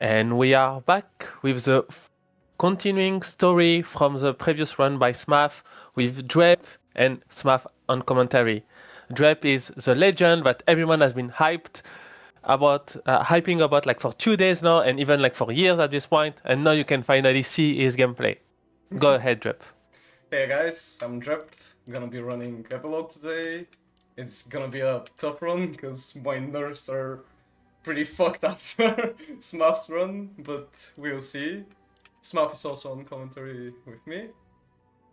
And we are back with the continuing story from the previous run by Smath with Drep and Smath on commentary. Drep is the legend that everyone has been hyping about like for 2 days now, and even like for years at this point. And now you can finally see his gameplay. Go ahead, Drep. Hey guys, I'm Drep. I'm gonna be running Epilogue today. It's gonna be a tough run because my nerves are pretty fucked after Smurf's run, but we'll see. Smurf is also on commentary with me.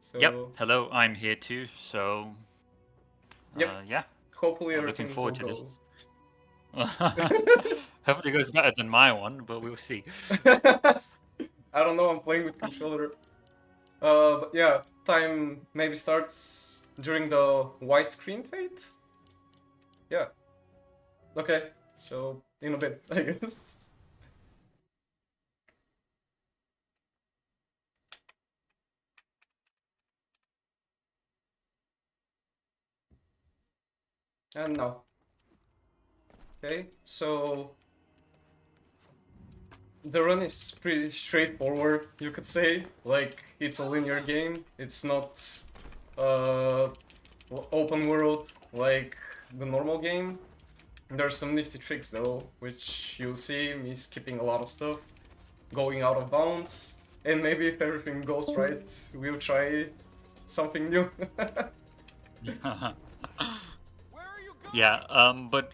So Yep. Hello, I'm here too. So, yep, yeah, hopefully I'm looking everything will forward to this. go. Hopefully, it goes better than my one, but we'll see. I don't know, I'm playing with controller. But yeah, time maybe starts during the widescreen fade? Yeah. Okay, so in a bit, I guess. And now. Okay, so the run is pretty straightforward, you could say. Like, it's a linear game. It's not uh, open world like the normal game. There's some nifty tricks though, which you'll see me skipping a lot of stuff, going out of bounds, and maybe if everything goes right, we'll try something new. Yeah. But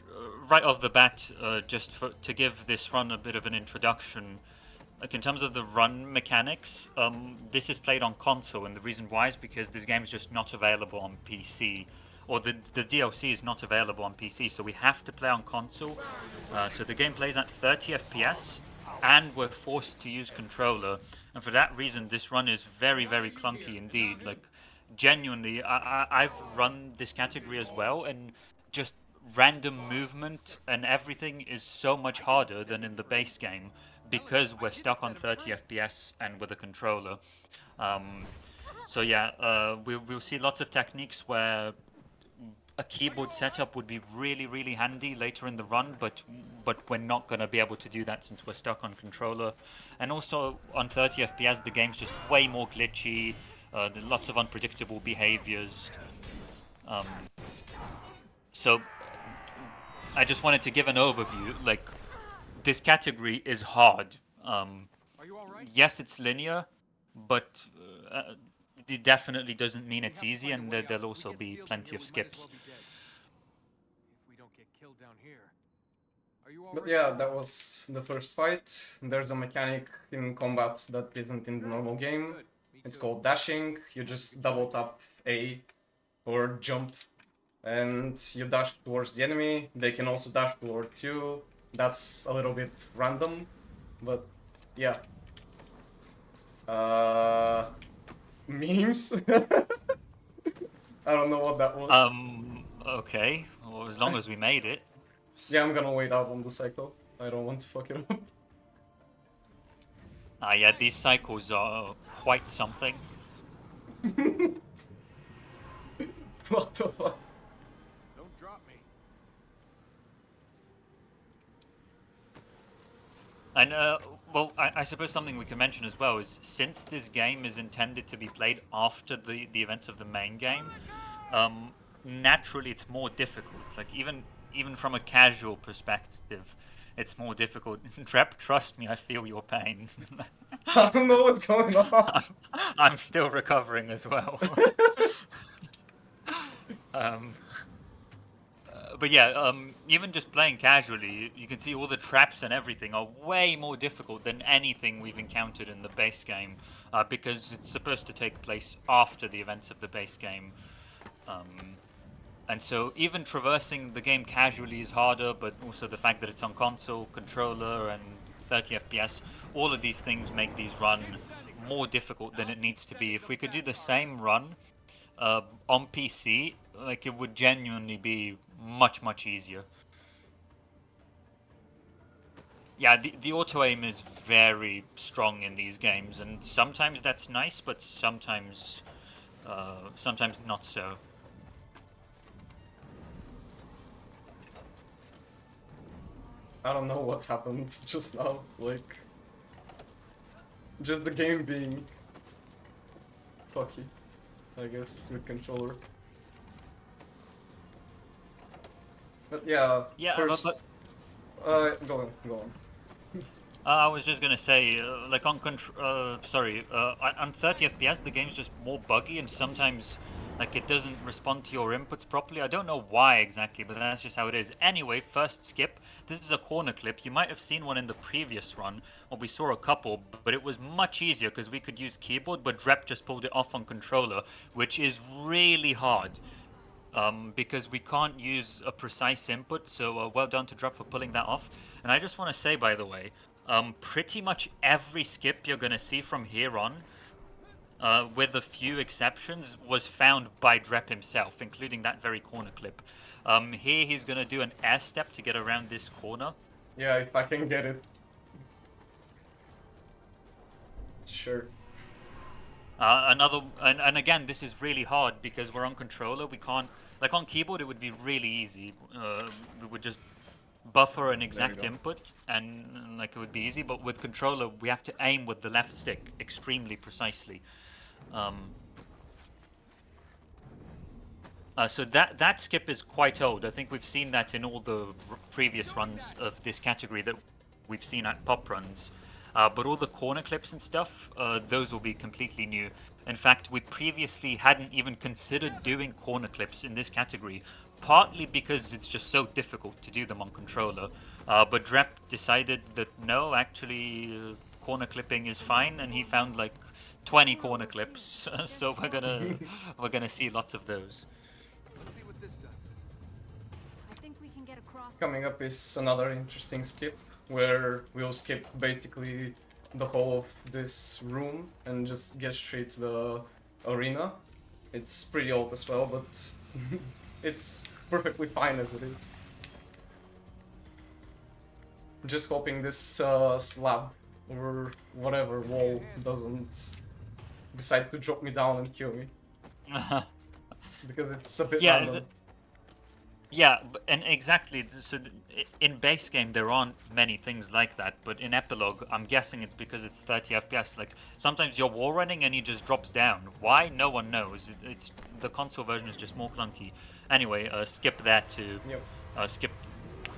right off the bat, to give this run a bit of an introduction, like in terms of the run mechanics, this is played on console, and the reason why is because this game is just not available on PC, or the DLC is not available on PC, so we have to play on console. So the game plays at 30 FPS, and we're forced to use controller, and for that reason, this run is very, very clunky indeed. Like, genuinely, I've run this category as well, and just random movement and everything is so much harder than in the base game because we're stuck on 30 FPS and with a controller. So yeah, we'll see lots of techniques where a keyboard setup would be really, really handy later in the run, but we're not going to be able to do that since we're stuck on controller. And also on 30 FPS, the game's just way more glitchy. Lots of unpredictable behaviors. So I just wanted to give an overview. Like, this category is hard. Yes, it's linear, but it definitely doesn't mean it's easy, and there'll also be plenty of skips. But yeah, that was the first fight. There's a mechanic in combat that isn't in the normal game. It's called dashing. You just double tap A or jump and you dash towards the enemy. They can also dash towards you. That's a little bit random, but yeah. Memes? I don't know what that was. Okay. Well, as long as we made it. Yeah, I'm gonna wait out on the cycle. I don't want to fuck it up. Yeah, these cycles are quite something. What the fuck? Don't drop me. And, well, I suppose something we can mention as well is since this game is intended to be played after the events of the main game, naturally it's more difficult. Like, even from a casual perspective, it's more difficult. Drep, trust me, I feel your pain. I don't know what's going on. I'm still recovering as well. But yeah, even just playing casually, you can see all the traps and everything are way more difficult than anything we've encountered in the base game, because it's supposed to take place after the events of the base game. And so even traversing the game casually is harder, but also the fact that it's on console, controller, and 30 FPS, all of these things make these run more difficult than it needs to be. If we could do the same run on PC, like, it would genuinely be much, much easier. Yeah, the auto aim is very strong in these games, and sometimes that's nice, but sometimes not so. I don't know what happened just now, like... Just the game being... fucky, I guess, with controller. But yeah, Yeah, first... but go on. I was just gonna say, like on on 30 FPS, the game's just more buggy, and sometimes, like, it doesn't respond to your inputs properly. I don't know why exactly, but that's just how it is. Anyway, first skip. This is a corner clip. You might have seen one in the previous run, or we saw a couple, but it was much easier because we could use keyboard, but Drep just pulled it off on controller, which is really hard. Because we can't use a precise input, so well done to Drep for pulling that off. And I just want to say, by the way, pretty much every skip you're going to see from here on, with a few exceptions, was found by Drep himself, including that very corner clip. Here he's going to do an air step to get around this corner. Yeah, if I can get it. Sure. And again, this is really hard because we're on controller. We can't, like on keyboard, it would be really easy. We would just buffer an exact input and like it would be easy. But with controller, we have to aim with the left stick extremely precisely. So that skip is quite old. I think we've seen that in all the previous runs of this category that we've seen at PoPRuns. But all the corner clips and stuff, those will be completely new. In fact, we previously hadn't even considered doing corner clips in this category, partly because it's just so difficult to do them on controller. But Drep decided that no, actually, corner clipping is fine, and he found like 20 corner clips. So we're gonna see lots of those. Let's see what this does. I think we can get across. Coming up is another interesting skip, where we'll skip basically the whole of this room and just get straight to the arena. It's pretty old as well, but it's perfectly fine as it is. Just hoping this slab or whatever wall doesn't decide to drop me down and kill me. Because it's a bit random. Yeah, and exactly. So in base game there aren't many things like that, but in Epilogue, I'm guessing it's because it's 30 FPS. Like sometimes you're wall running and he just drops down. Why? No one knows. It's the console version is just more clunky. Anyway, skip that to skip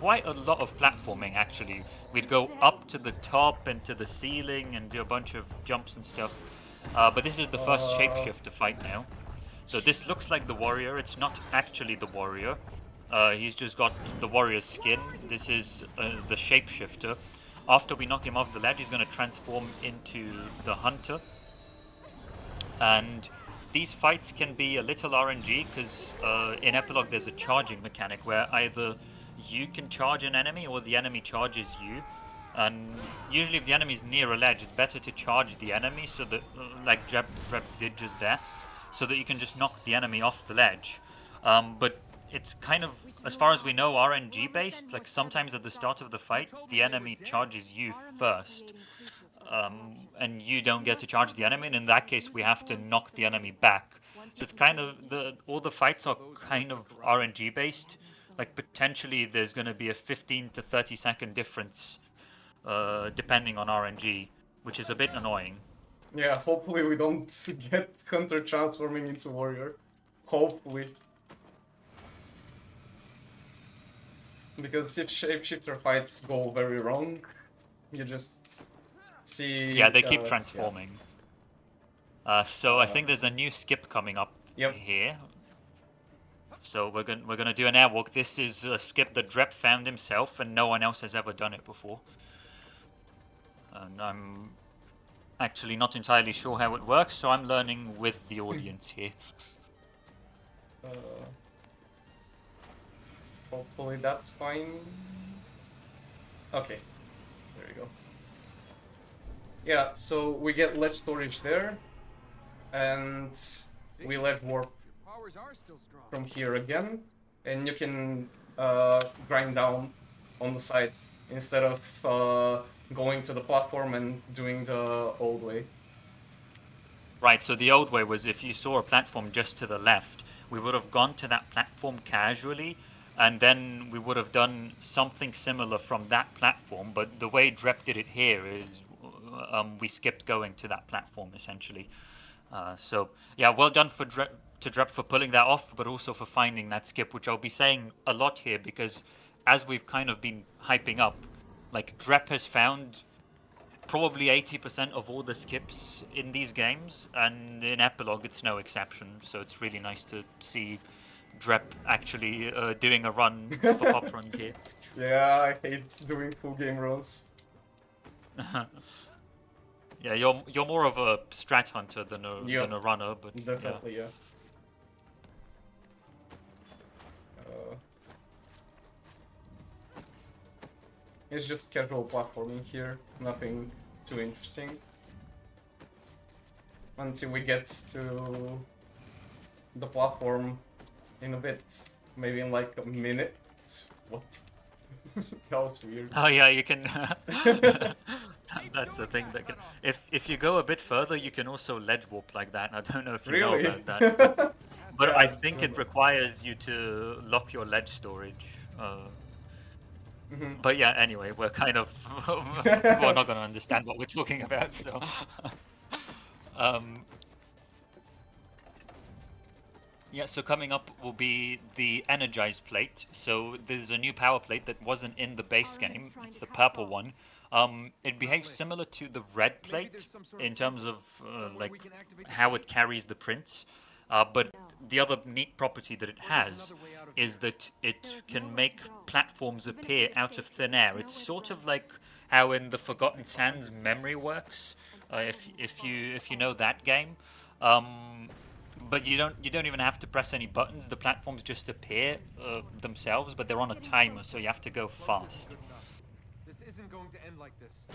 quite a lot of platforming. Actually, we'd go up to the top and to the ceiling and do a bunch of jumps and stuff. But this is the first shapeshifter fight now. So this looks like the warrior. It's not actually the warrior. He's just got the warrior's skin. This is the shapeshifter. After we knock him off the ledge, he's going to transform into the hunter. And these fights can be a little RNG because in Epilogue there's a charging mechanic where either you can charge an enemy or the enemy charges you. And usually if the enemy's near a ledge, it's better to charge the enemy so that, like Drep did just there, so that you can just knock the enemy off the ledge. But it's kind of, as far as we know, RNG based. Like sometimes at the start of the fight, the enemy charges you first, and you don't get to charge the enemy. And in that case, we have to knock the enemy back. So it's kind of all the fights are kind of RNG based. Like potentially, there's going to be a 15 to 30 second difference, depending on RNG, which is a bit annoying. Yeah, hopefully we don't get Hunter transforming into warrior. Hopefully. Because if shapeshifter fights go very wrong, you just see... Yeah, they keep transforming. Yeah. So I think there's a new skip coming up here. So we're gonna do an airwalk. This is a skip that Drep found himself, and no one else has ever done it before. And I'm actually not entirely sure how it works, so I'm learning with the audience here. Hopefully that's fine. Okay, there you go. Yeah, so we get ledge storage there, and we ledge warp from here again, and you can grind down on the side instead of going to the platform and doing the old way. Right, so the old way was if you saw a platform just to the left, we would have gone to that platform casually, and then we would have done something similar from that platform. But the way Drep did it here is we skipped going to that platform essentially. So yeah, well done for Drep for pulling that off, but also for finding that skip, which I'll be saying a lot here because as we've kind of been hyping up, like Drep has found probably 80% of all the skips in these games, and in Epilogue it's no exception. So it's really nice to see Drep actually doing a run for PoPRuns here. Yeah, I hate doing full game runs. Yeah, you're more of a strat hunter than a Yep. than a runner, but Definitely, yeah. It's just casual platforming here, nothing too interesting. Until we get to the platform in a bit, maybe in like a minute. What? That was weird. Oh yeah, you can. That's the thing that can... if you go a bit further, you can also ledge warp like that. I don't know if you know Really? about that, but Yeah, I it's think true. it requires you to lock your ledge storage. Mhm. But yeah, anyway, we're kind of we're not going to understand what we're talking about, so. Yeah, so coming up will be the Energize plate. So there's a new power plate that wasn't in the base game. It's the purple one. It behaves similar to the red plate in terms of like how it carries the prints. But the other neat property that it has is that it can make platforms appear out of thin air. It's sort of like how in the Forgotten Sands memory works. If you know that game. But you don't even have to press any buttons. The platforms just appear themselves, but they're on a timer, so you have to go fast. Good enough. This isn't going to end like this.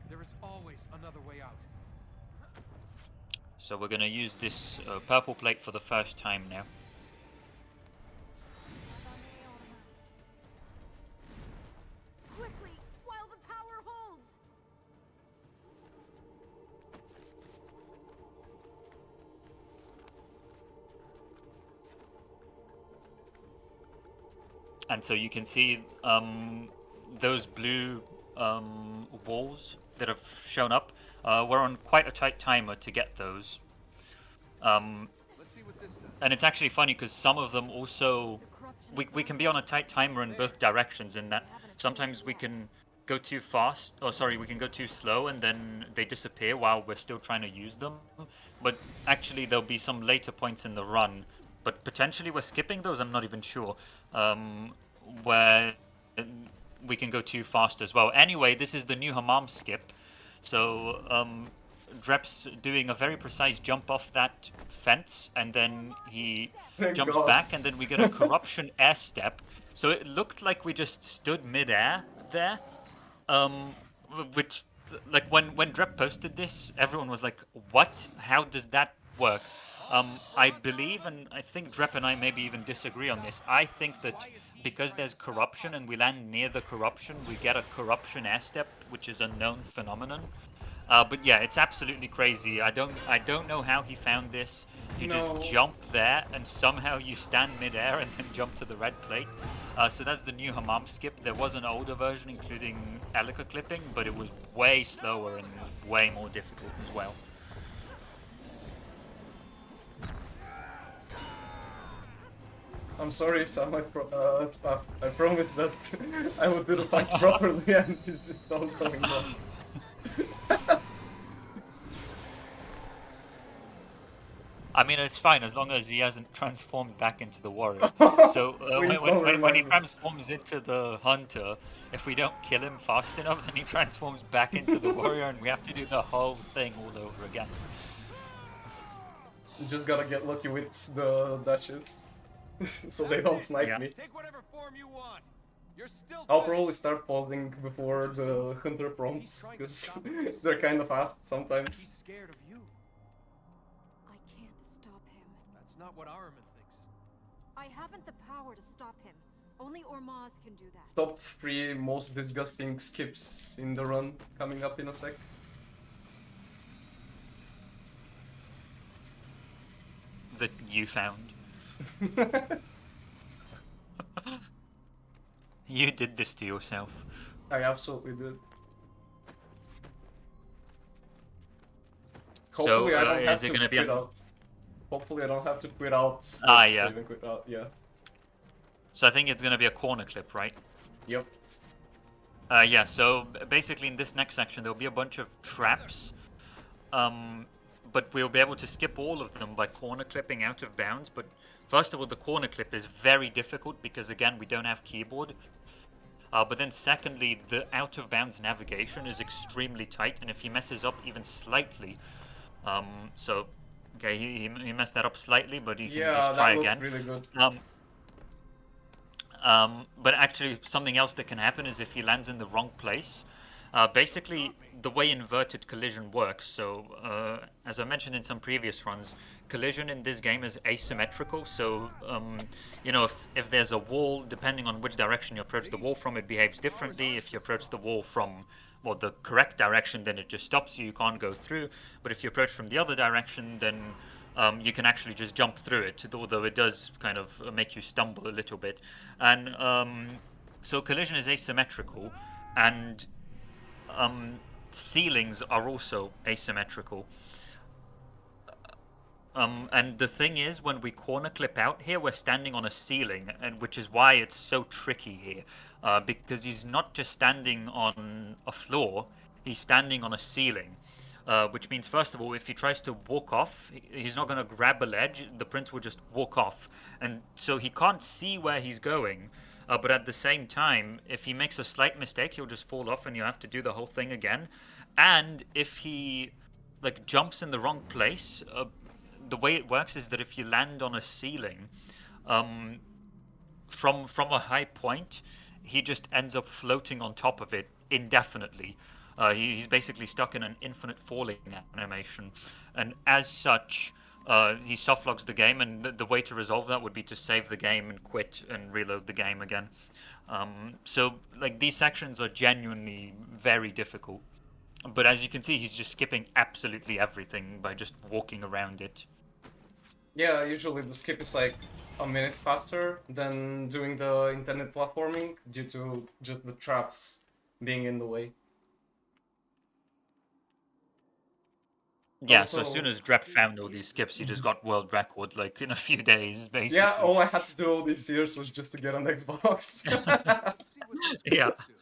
There is always another way out. So we're gonna use this purple plate for the first time now. Quickly, while the power holds. And so you can see those blue walls that have shown up. We're on quite a tight timer to get those. Let's see what this does. And it's actually funny because some of them also... We can be on a tight timer in both directions in that sometimes we can go too fast, or sorry, we can go too slow and then they disappear while we're still trying to use them. But actually there'll be some later points in the run, but potentially we're skipping those, I'm not even sure, where we can go too fast as well. Anyway, this is the new Hammam skip. So Drep's doing a very precise jump off that fence, and then he Thank jumps God. back, and then we get a corruption air step. So it looked like we just stood mid-air there, which, like, when Drep posted this, everyone was like, what? How does that work? I believe, and I think Drep and I maybe even disagree on this, I think that because there's corruption and we land near the corruption, we get a corruption air step, which is a known phenomenon. But yeah, it's absolutely crazy. I don't know how he found this. You No. just jump there and somehow you stand midair and then jump to the red plate. So that's the new Hammam skip. There was an older version including Elica clipping, but it was way slower and way more difficult as well. I'm sorry, Sam. Spaf. I promised that I would do the fights properly, and it's just all going wrong. I mean, it's fine as long as he hasn't transformed back into the warrior. So Please don't when he remind me. transforms into the hunter, if we don't kill him fast enough, then he transforms back into the warrior, and we have to do the whole thing all over again. You just gotta get lucky with the dashes, so they don't snipe Yeah. me. Take whatever form you want. You're still I'll finished. probably start pausing before the hunter prompts, because they're kind of fast He's sometimes. scared of you. I can't stop him. That's not what Araman thinks. I haven't the power to stop him. Only Ormaz can do that. Top 3 most disgusting skips in the run coming up in a sec. that you found. You did this to yourself. I absolutely did. So, Hopefully I don't have is it to gonna be quit on- out. Hopefully I don't have to quit out. Ah, yeah. Save and quit out. Yeah. So I think it's gonna be a corner clip, right? Yep. Yeah, so basically in this next section there'll be a bunch of traps, but we'll be able to skip all of them by corner clipping out of bounds. But first of all, the corner clip is very difficult because again we don't have keyboard. But then secondly, the out of bounds navigation is extremely tight, and if he messes up even slightly, so okay, he messed that up slightly, but he can Yeah, just try that looks again. really good. But actually, something else that can happen is if he lands in the wrong place. Basically, the way inverted collision works, so as I mentioned in some previous runs, collision in this game is asymmetrical, so you know, if there's a wall, depending on which direction you approach the wall from, it behaves differently. If you approach the wall from, well, the correct direction, then it just stops you, you can't go through. But if you approach from the other direction, then you can actually just jump through it, although it does kind of make you stumble a little bit. And so collision is asymmetrical, and ceilings are also asymmetrical. And the thing is, when we corner clip out here, we're standing on a ceiling, and which is why it's so tricky here, because he's not just standing on a floor, he's standing on a ceiling. Which means, first of all, if he tries to walk off, he's not going to grab a ledge, the prince will just walk off. And so he can't see where he's going, but at the same time, if he makes a slight mistake, he'll just fall off and you have to do the whole thing again. And if he like jumps in the wrong place, the way it works is that if you land on a ceiling, from a high point, he just ends up floating on top of it indefinitely. He's basically stuck in an infinite falling animation, and as such, he softlogs the game, and the way to resolve that would be to save the game and quit and reload the game again. So, like, these sections are genuinely very difficult. But as you can see, he's just skipping absolutely everything by just walking around it. Yeah, usually the skip is like a minute faster than doing the intended platforming due to just the traps being in the way. Yeah, so as Also- soon as Drep found all these skips, he just got world record, like, in a few days, basically. Yeah, all I had to do all these years was just to get on Xbox. See what those Yeah. kids do.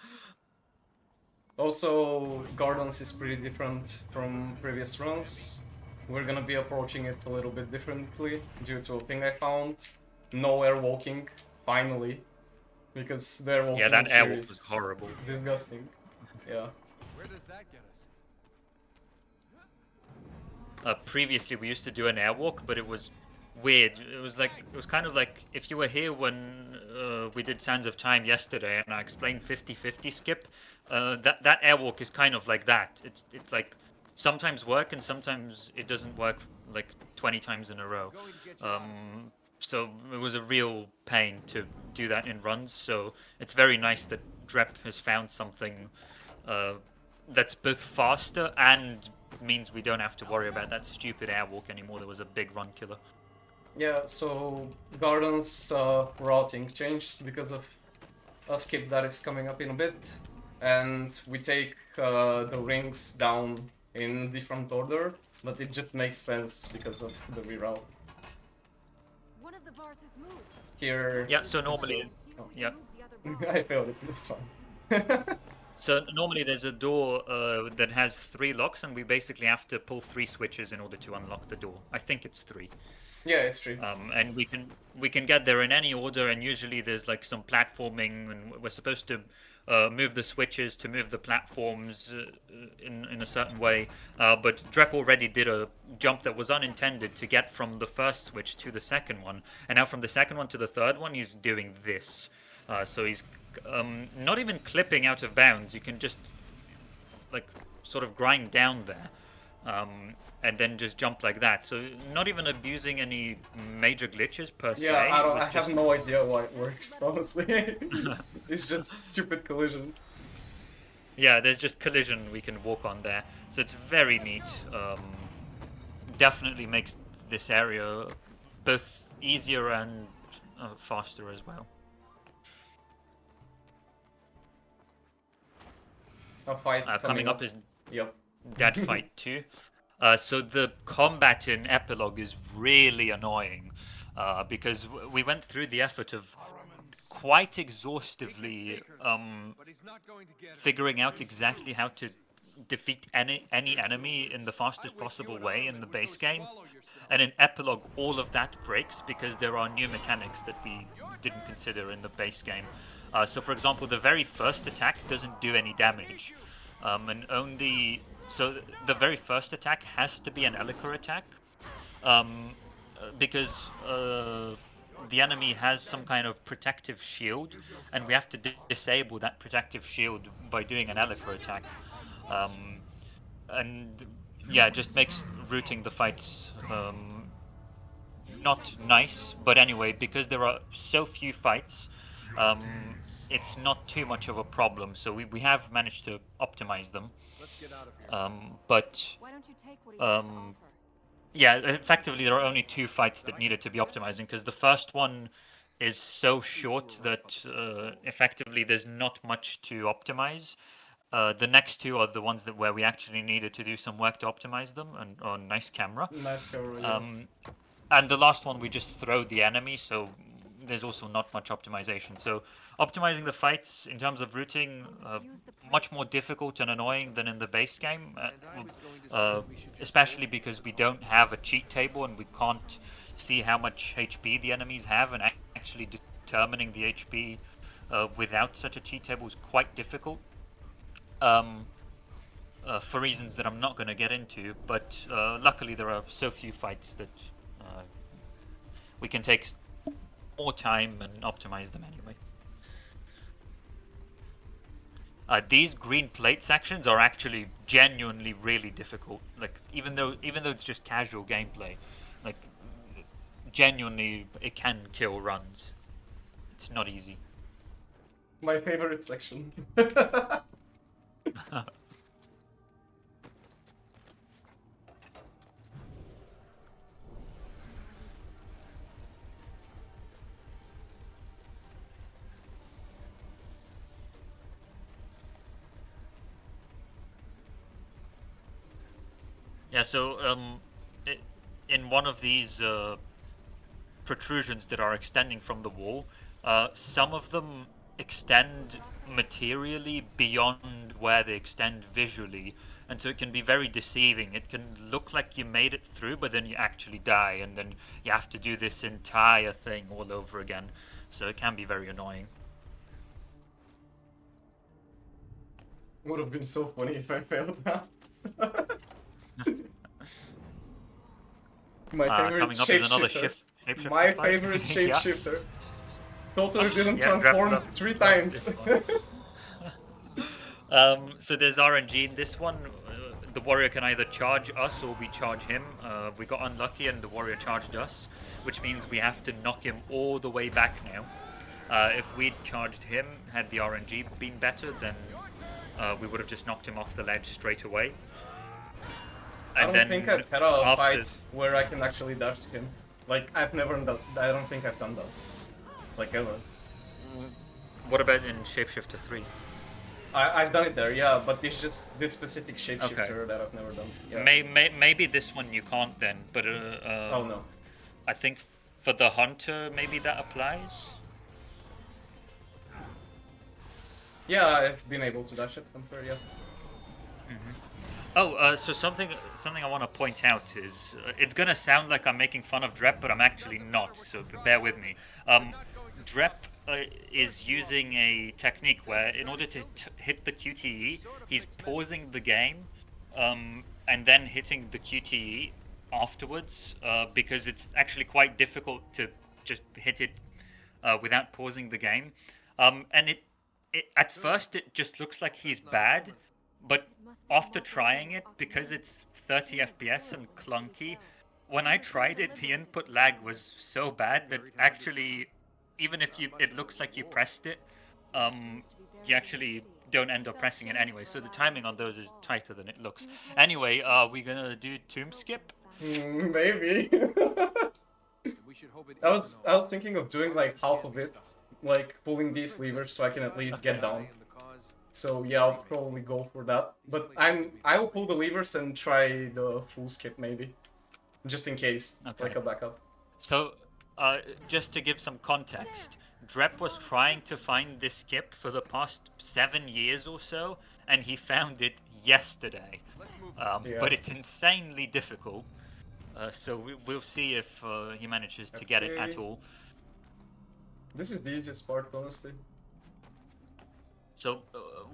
Also, Gardens is pretty different from previous runs. We're gonna be approaching it a little bit differently due to a thing I found. No air walking, finally. Because their walking Yeah, that here airwalk is was horrible. disgusting. Yeah. Where does that get us? Previously, we used to do an airwalk, but it was weird. It was kind of like if you were here when we did Sands of Time yesterday, and I explained 50-50 skip. That airwalk is kind of like that. It's like sometimes work and sometimes it doesn't work like 20 times in a row. So it was a real pain to do that in runs. So it's very nice that Drep has found something that's both faster and means we don't have to worry about that stupid airwalk anymore. There was a big run killer. Yeah, so Gardens routing changed because of a skip that is coming up in a bit. And we take the rings down in different order, but it just makes sense because of the reroute. One of the bars has moved. Here... Yeah, so normally, See if we can yeah. move the other bar. I failed it this time. So normally there's a door that has 3 locks, and we basically have to pull 3 switches in order to unlock the door. I think it's 3. Yeah, it's true. And we can get there in any order, and usually there's like some platforming, and we're supposed to move the switches to move the platforms in a certain way. But Drep already did a jump that was unintended to get from the first switch to the second one, and now from the second one to the third one, he's doing this. So he's not even clipping out of bounds. You can just like sort of grind down there. And then just jump like that. So not even abusing any major glitches per se. Yeah, It I was have no idea why it works, honestly. It's just stupid collision. Yeah, there's just collision we can walk on there. So, it's very neat. Definitely makes this area both easier and faster as well. A fight Coming up is Yep. that fight too. So the combat in Epilogue is really annoying because we went through the effort of quite exhaustively But he's not going to get it. figuring out exactly how to defeat any enemy in the fastest possible way in the base game. And in Epilogue, all of that breaks because there are new mechanics that we didn't consider in the base game. So for example, the very first attack doesn't do any damage. And only... So the very first attack has to be an Eliker attack. Because the enemy has some kind of protective shield, and we have to disable that protective shield by doing an Eliker attack. And yeah, it just makes routing the fights not nice, but anyway, because there are so few fights, it's not too much of a problem, so we have managed to optimize them. Let's get out of here. But Why don't you take what he has to offer? yeah, effectively there are only 2 fights that needed to be optimizing, because the first one is so short that effectively there's not much to optimize. The next 2 are the ones where we actually needed to do some work to optimize them, and on nice camera. Nice cover, yeah. And the last one we just throw the enemy, so there's also not much optimization. So optimizing the fights in terms of routing, much more difficult and annoying than in the base game, especially because we don't have a cheat table and we can't see how much HP the enemies have, and actually determining the HP without such a cheat table is quite difficult. For reasons that I'm not going to get into, but luckily there are so few fights that we can take more time and optimize them anyway. These green plate sections are actually genuinely really difficult. Like even though it's just casual gameplay, like genuinely it can kill runs. It's not easy. My favorite section. Yeah, so in one of these protrusions that are extending from the wall, some of them extend materially beyond where they extend visually, and so it can be very deceiving. It can look like you made it through, but then you actually die, and then you have to do this entire thing all over again. So it can be very annoying. Would have been so funny if I failed that. My favorite coming up is another shapeshifter. shapeshifter My fight. favorite Yeah. shapeshifter. Totally didn't Yeah, transform grab 3 this times. one. So there's RNG in this one. The warrior can either charge us or we charge him. We got unlucky and the warrior charged us, which means we have to knock him all the way back now. If we'd charged him, had the RNG been better, then we would have just knocked him off the ledge straight away. I And don't think I've had a after- fight where I can actually dash to him. Like, I've never done that. I don't think I've done that. Like, ever. What about in Shapeshifter 3? I've done it there, yeah, but it's just this specific shapeshifter that I've never done. Yeah. Maybe this one you can't then, but Oh no. I think for the hunter maybe that applies. Yeah, I've been able to dash it, I'm fair, yeah. Oh, so something I want to point out is it's gonna sound like I'm making fun of Drep, but I'm actually not. So bear with me. Drep is using a technique where, in order to hit the QTE, he's pausing the game and then hitting the QTE afterwards because it's actually quite difficult to just hit it without pausing the game. And it at first it just looks like he's bad. But after trying it, because it's 30 FPS and clunky, when I tried it, the input lag was so bad that actually, even if it looks like you pressed it, you actually don't end up pressing it anyway. So the timing on those is tighter than it looks. Anyway, are we gonna do tomb skip? Maybe. We should hope it I isn't was all. thinking of doing like half of it, like pulling these levers so I can at least get down. In the cause. So yeah, I'll probably go for that. But I will pull the levers and try the full skip maybe, just in case, Okay. like a backup. So, just to give some context, Drep was trying to find this skip for the past 7 years or so, and he found it yesterday. Let's move. Yeah. But it's insanely difficult. So we'll see if he manages to get it at Okay. all. This is the easiest part, honestly. So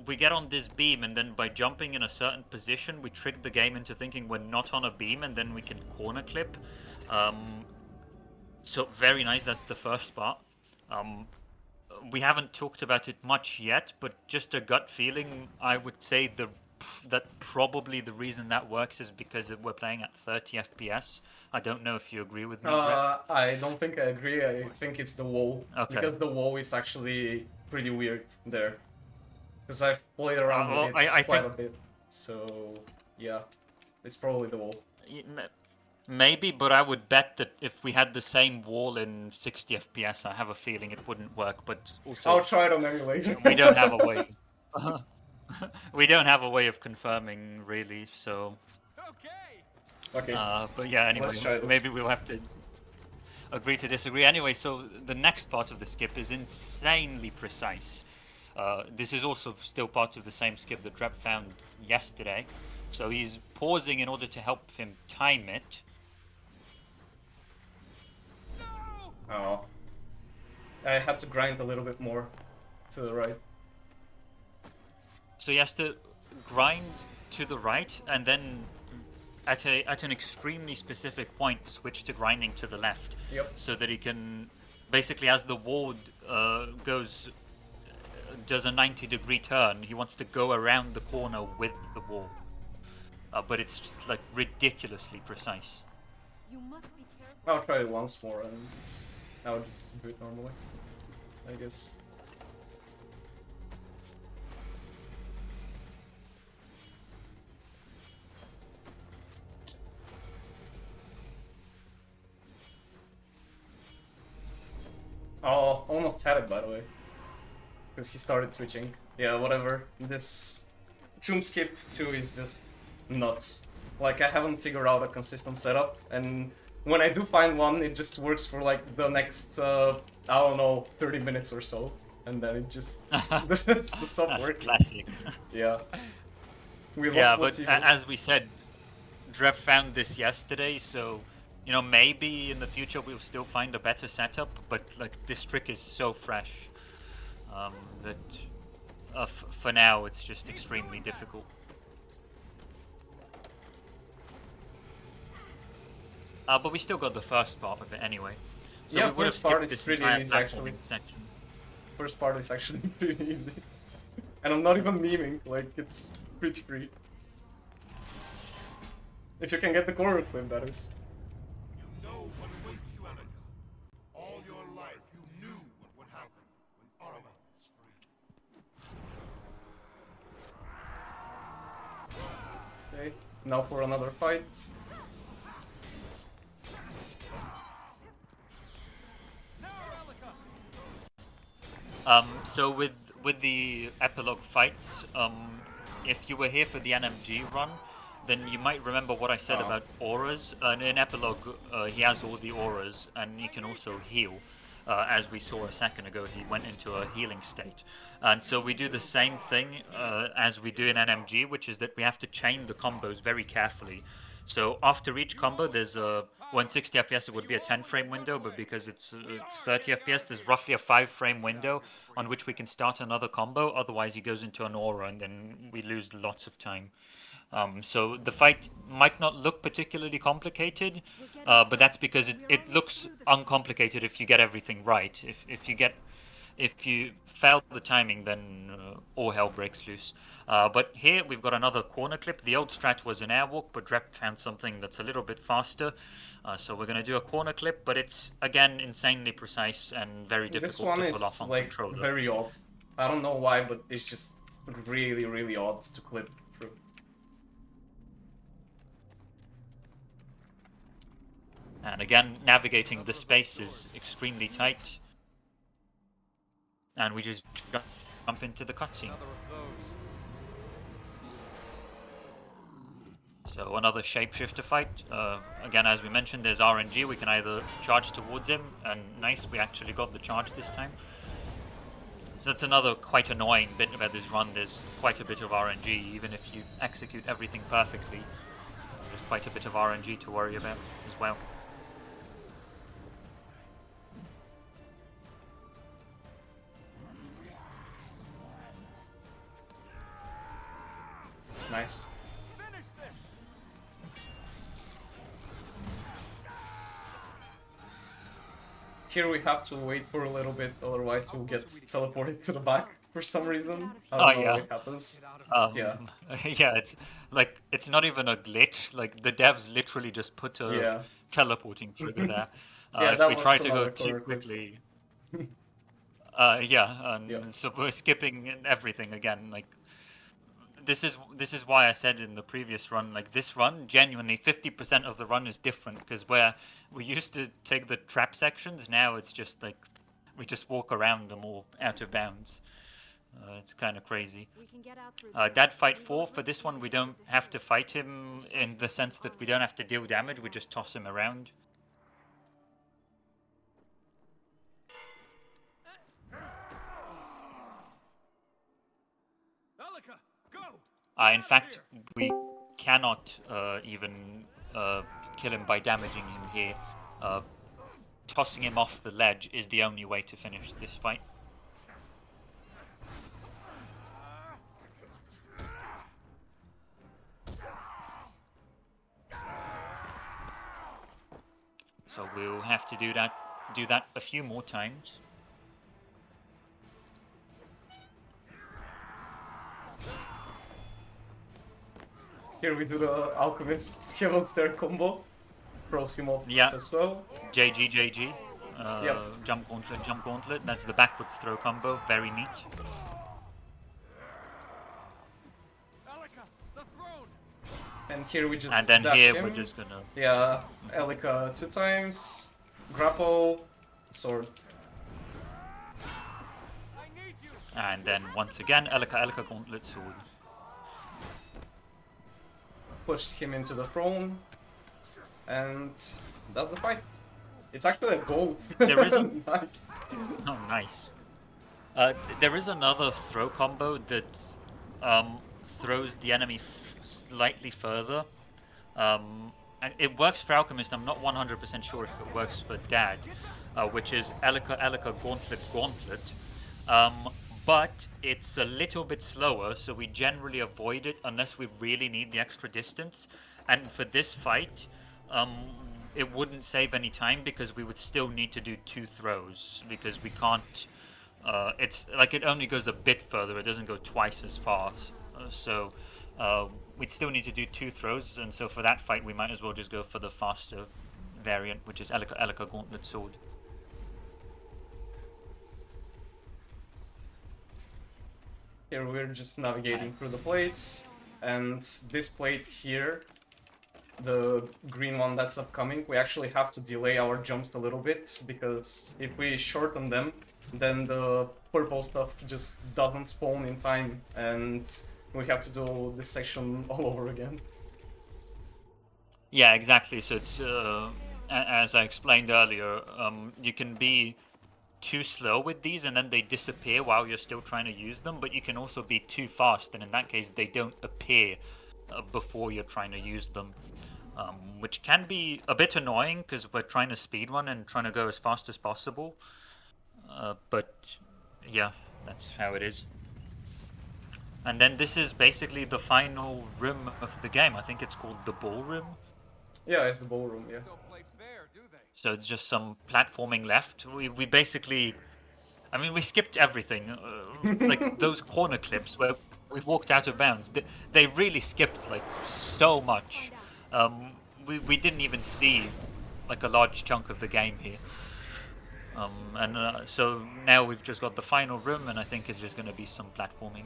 we get on this beam, and then by jumping in a certain position, we trick the game into thinking we're not on a beam, and then we can corner clip. So very nice. That's the first part. We haven't talked about it much yet, but just a gut feeling, I would say that probably the reason that works is because we're playing at 30 FPS. I don't know if you agree with me, Drep. I don't think I agree. I think it's the wall. Okay. Because the wall is actually pretty weird there. Because I've played around well, with it I quite think- a bit. So, yeah. It's probably the wall. Maybe, but I would bet that if we had the same wall in 60 FPS, I have a feeling it wouldn't work. But also, I'll try it on emulator. we don't have a way. We don't have a way of confirming, really. So, Okay. Okay. but yeah. Anyway, Let's try this. maybe we'll have to agree to disagree. Anyway, so the next part of the skip is insanely precise. This is also still part of the same skip that Drep found yesterday. So he's pausing in order to help him time it. Oh. I had to grind a little bit more to the right. So he has to grind to the right, and then at an extremely specific point, switch to grinding to the left. Yep. So that he can, basically, as the wall does a 90-degree turn, he wants to go around the corner with the wall. But it's just, like, ridiculously precise. You must be careful. I'll try it once more and I'll just do it normally, I guess. Oh, almost had it by the way. Because he started twitching. Yeah, whatever. This Tomb Skip 2 is just nuts. Like, I haven't figured out a consistent setup, and when I do find one, it just works for like the next, I don't know, 30 minutes or so, and then it just just stop That's working. classic. Yeah. Yeah, Let's but see. as we said, Drep found this yesterday, so you know maybe in the future we'll still find a better setup. But like this trick is so fresh that for now it's just extremely difficult. But we still got the first part of it anyway. So Yeah, we would have first part skipped is this pretty entire easy, actually. platforming section. First part is actually pretty easy. And I'm not even memeing, like, it's pretty free. If you can get the corner clip, that is. You know what awaits you, Annika. All your life, you knew what would happen when Arma is free. Okay, now for another fight. So with the epilogue fights, if you were here for the NMG run, then you might remember what I said about auras. And in epilogue, he has all the auras, and he can also heal. As we saw a second ago, he went into a healing state. And so we do the same thing as we do in NMG, which is that we have to chain the combos very carefully. So after each combo, there's a 160 FPS, it would be a 10 frame window, but because it's 30 FPS, there's roughly a 5 frame window on which we can start another combo. Otherwise, he goes into an aura, and then we lose lots of time. So the fight might not look particularly complicated, but that's because it looks uncomplicated if you get everything right. If you fail the timing, then all hell breaks loose. But here we've got another corner clip. The old strat was an airwalk, but Drep found something that's a little bit faster. So we're going to do a corner clip, but it's, again, insanely precise and very difficult This one to pull off is, on like, controller. very odd. I don't know why, but it's just really, really odd to clip through. And again, navigating the space is extremely tight. And we just jump into the cutscene. So another shapeshifter fight. Again, as we mentioned, there's RNG. We can either charge towards him, and nice, we actually got the charge this time. So that's another quite annoying bit about this run. There's quite a bit of RNG, even if you execute everything perfectly. There's quite a bit of RNG to worry about as well. Nice. Here we have to wait for a little bit, otherwise we'll get teleported to the back for some reason. I don't know yeah. what happens. Yeah. Yeah, it's like, it's not even a glitch. Like, the devs literally just put a teleporting trigger there. Yeah, if that we was try to go another too corner clip. quickly... So we're skipping everything again. Like, this is why I said in the previous run, like, this run, genuinely 50% of the run is different, because where we used to take the trap sections, now it's just like we just walk around them all out of bounds. It's kind of crazy. Dad Fight 4, for this one we don't have to fight him in the sense that we don't have to deal damage, we just toss him around. In fact, we cannot even kill him by damaging him here. Tossing him off the ledge is the only way to finish this fight. So we'll have to do that a few more times. Here we do the Alchemist Hero Stair combo. Throws him off as well. JG. Jump gauntlet. That's the backwards throw combo. Very neat. And here we just And then here him. we're just gonna... Yeah, Elika 2 times. Grapple. Sword. And then once again, Elika gauntlet sword. Pushed him into the throne. And that's the fight. It's actually a gold. There is a... Nice. Oh, nice. There is another throw combo that throws the enemy slightly further. And it works for Alchemist. I'm not 100% sure if it works for Dad, which is Elika gauntlet. But it's a little bit slower, so we generally avoid it unless we really need the extra distance. And for this fight, it wouldn't save any time because we would still need to do 2 throws because we can't. It's like it only goes a bit further; it doesn't go twice as fast. So we'd still need to do 2 throws, and so for that fight, we might as well just go for the faster variant, which is Elika gauntlet sword. Here we're just navigating through the plates, and this plate here, the green one that's upcoming, we actually have to delay our jumps a little bit, because if we shorten them, then the purple stuff just doesn't spawn in time, and we have to do this section all over again. Yeah, exactly. So it's, as I explained earlier, you can be too slow with these and then they disappear while you're still trying to use them, but you can also be too fast, and in that case they don't appear before you're trying to use them, which can be a bit annoying because we're trying to speedrun and trying to go as fast as possible, but yeah, that's how it is. And then this is basically the final room of the game. I think it's called the ballroom. Yeah, it's the ballroom, yeah. So it's just some platforming left. We basically, I mean, we skipped everything. Like those corner clips where we walked out of bounds. They really skipped like so much. We didn't even see like a large chunk of the game here. So now we've just got the final room, and I think it's just going to be some platforming.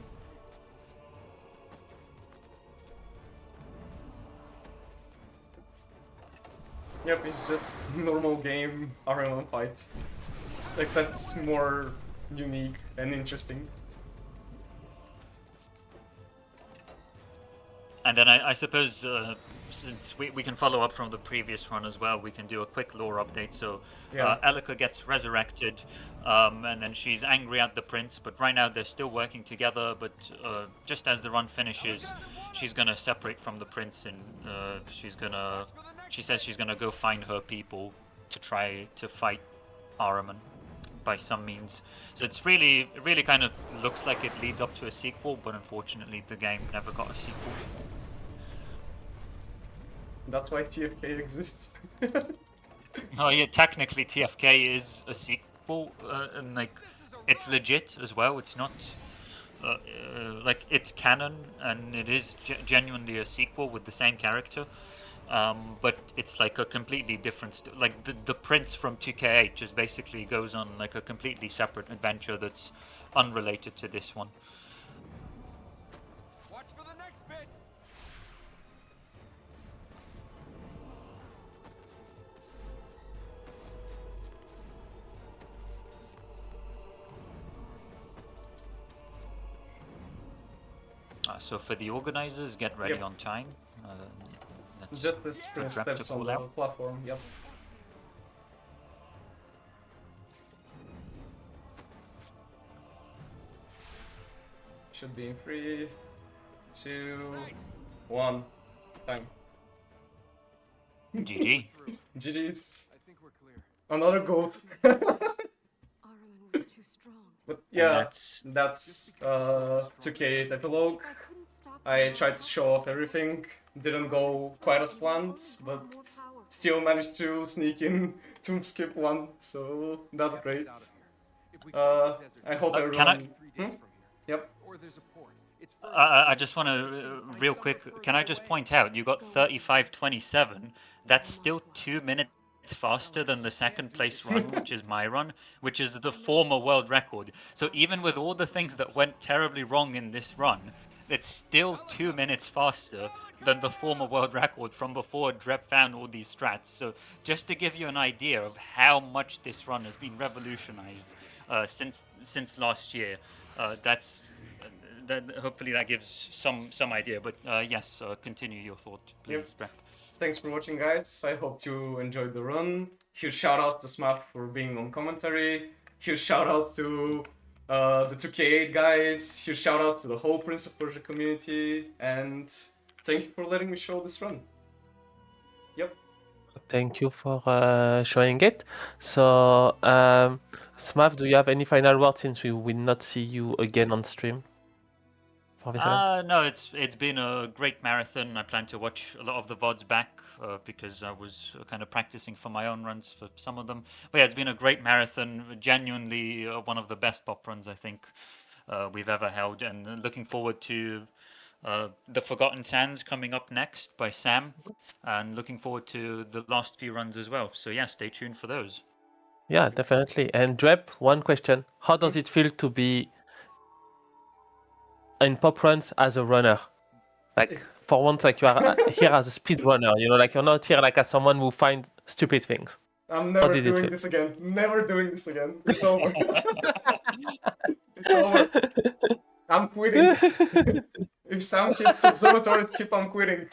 Yep, it's just normal game RMM fight, except more unique and interesting. And then I suppose since we can follow up from the previous run as well, we can do a quick lore update. So Yeah. Elika gets resurrected, and then she's angry at the prince. But right now they're still working together. But just as the run finishes, she's gonna separate from the prince, and she says she's gonna go find her people to try to fight Ahriman by some means. So it's really kind of looks like it leads up to a sequel, but unfortunately the game never got a sequel. That's why TFK exists. Oh yeah, technically TFK is a sequel, and like it's legit as well. It's not like it's canon, and it is genuinely a sequel with the same character. But it's like a completely different like the prince from 2K8 just basically goes on like a completely separate adventure that's unrelated to this one. Watch for the next bit. So for the organizers, get ready Yep. on time. That's Just the sprint Drep to steps on pull the out. platform, yep. Should be in 3, 2, 1. Time. GG. GG's. I think we're clear. Another goat. Ahriman was too strong. But And yeah, that's 2K8 Epilogue. If I couldn't stop I him, tried to show off everything. Didn't go quite as planned, but still managed to sneak in to skip one, so that's great. Get out of here. If we cross the desert, I hope can everyone... I- 3 days from here. Yep. Or there's a port. It's further. I just want to real quick. Can I just point out you got 35:27? That's still 2 minutes faster than the second place run, which is my run, which is the former world record. So even with all the things that went terribly wrong in this run, it's still 2 minutes faster than the former world record from before Drep found all these strats. So just to give you an idea of how much this run has been revolutionized since last year, hopefully that gives some idea. But yes, continue your thought, please, Yep. Drep. Thanks for watching, guys. I hope you enjoyed the run. Huge shoutouts to Smap for being on commentary. Huge shoutouts to the 2K8 guys. Huge shoutouts to the whole Prince of Persia community. And thank you for letting me show this run. Yep. Thank you for showing it. So, Smaf, do you have any final words since we will not see you again on stream for this event? No, it's been a great marathon. I plan to watch a lot of the VODs back because I was kind of practicing for my own runs for some of them. But yeah, it's been a great marathon. Genuinely one of the best PoPRuns I think we've ever held, and looking forward to the Forgotten Sands coming up next by Sam, and looking forward to the last few runs as well. So yeah, stay tuned for those. Yeah, definitely. And Drep, one question: how does it feel to be in PoPRuns as a runner? Like for once, like you are here as a speed runner. You know, like you're not here like as someone who finds stupid things. I'm How never did it doing feel? this again. Never doing this again. It's over. It's over. I'm quitting. If Sam hits observatories, keep on quitting.